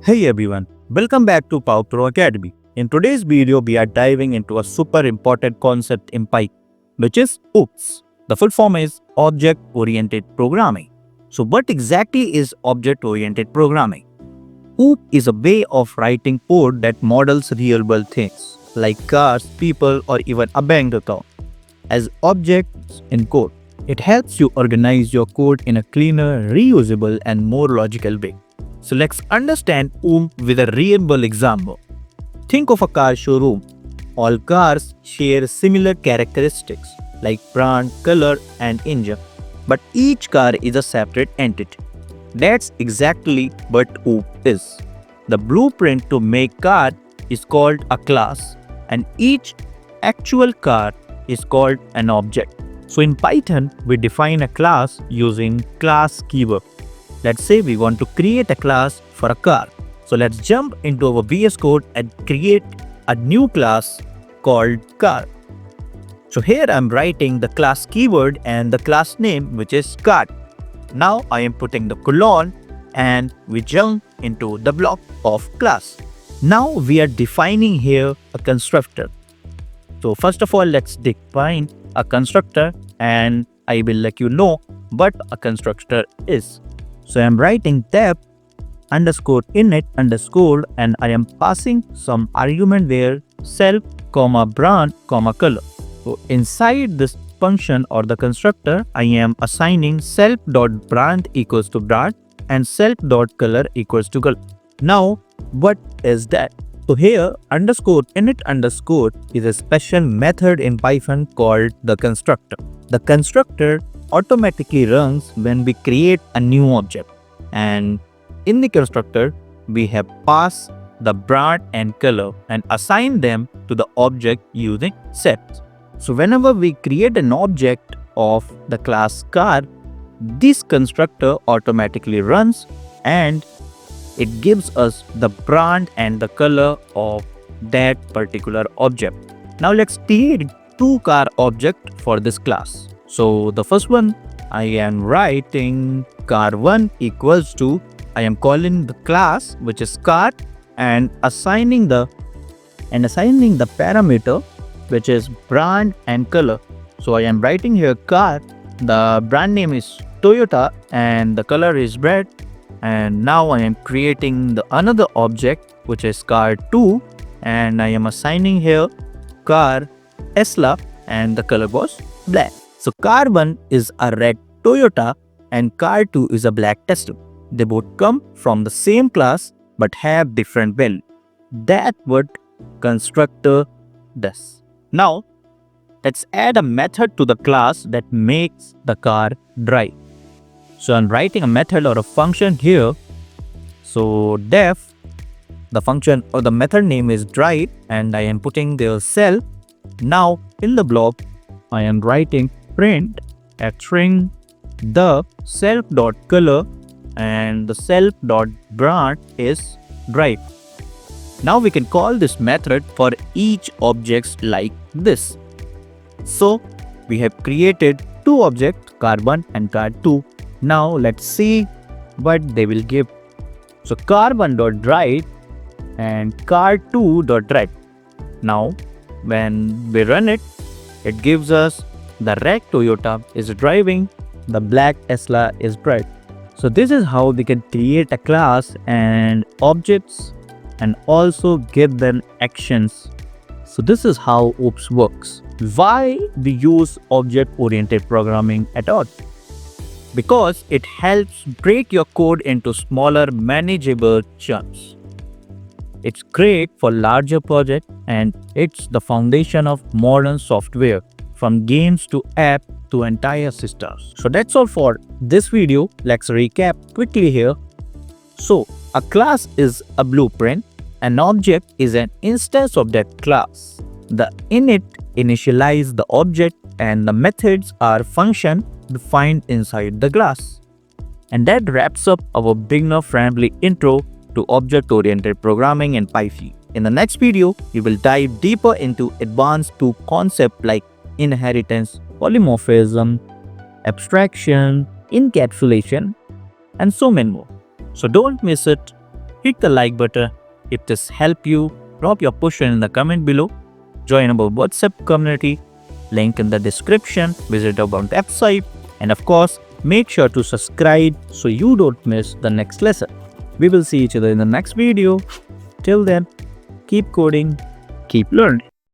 Hey everyone, welcome back to PowerPro Academy. In today's video, we are diving into a super important concept in Python, which is OOPS. The full form is Object Oriented Programming. So what exactly is Object Oriented Programming? OOP is a way of writing code that models real world things like cars, people, or even a bank account as objects in code. It helps you organize your code in a cleaner, reusable, and more logical way. So let's understand OOP with a real world example. Think of a car showroom. All cars share similar characteristics like brand, color, and engine, but each car is a separate entity. That's exactly what OOP is. The blueprint to make car is called a class, and each actual car is called an object. So in Python, we define a class using class keyword. Let's say we want to create a class for a car. So let's jump into our VS Code and create a new class called car. So here I'm writing the class keyword and the class name, which is car. Now I am putting the colon and we jump into the block of class. Now we are defining here a constructor. So first of all, let's define a constructor and I will let you know what a constructor is. So I am writing tab underscore init underscore and I am passing some argument there self, brand, color. So inside this function or the constructor, I am assigning self.brand equals to brand and self.color equals to color. Now, what is that? So here underscore init underscore is a special method in Python called the constructor. The constructor automatically runs when we create a new object, and in the constructor we have passed the brand and color and assign them to the object using set. So whenever we create an object of the class car, this constructor automatically runs and it gives us the brand and the color of that particular object. Now let's create two car object for this class. So the first one, I am writing car1 equals to, I am calling the class which is car and assigning the parameter which is brand and color. So I am writing here car, the brand name is Toyota and the color is red. And now I am creating the another object which is car2 and I am assigning here car Tesla and the color was black. So car1 is a red Toyota and car2 is a black Tesla. They both come from the same class but have different value. That's what constructor does. Now let's add a method to the class that makes the car drive. So I'm writing a method or a function here. So def, the function or the method name is drive and I am putting the self. Now in the block, I am writing print a string the self.color and the self.brand is drive. Now we can call this method for each objects like this. So we have created two objects, car1 and car2. Now let's see what they will give. So car1.drive and car2.drive. Now when we run it, it gives us the red Toyota is driving, the black Tesla is bright. So this is how we can create a class and objects and also give them actions. So this is how OOPS works. Why we use object-oriented programming at all? Because it helps break your code into smaller manageable chunks. It's great for larger projects and it's the foundation of modern software, from games to app to entire systems. So that's all for this video. Let's recap quickly here. So a class is a blueprint. An object is an instance of that class. The init initialize the object and the methods are function defined inside the class. And that wraps up our beginner-friendly intro to object-oriented programming in Python. In the next video, we will dive deeper into advanced concepts like inheritance, polymorphism, abstraction, encapsulation, and so many more. So don't miss it. Hit the like button if this helped you. Drop your question in the comment below. Join our WhatsApp community. Link in the description. Visit our website. And of course, make sure to subscribe so you don't miss the next lesson. We will see each other in the next video. Till then, keep coding, keep learning.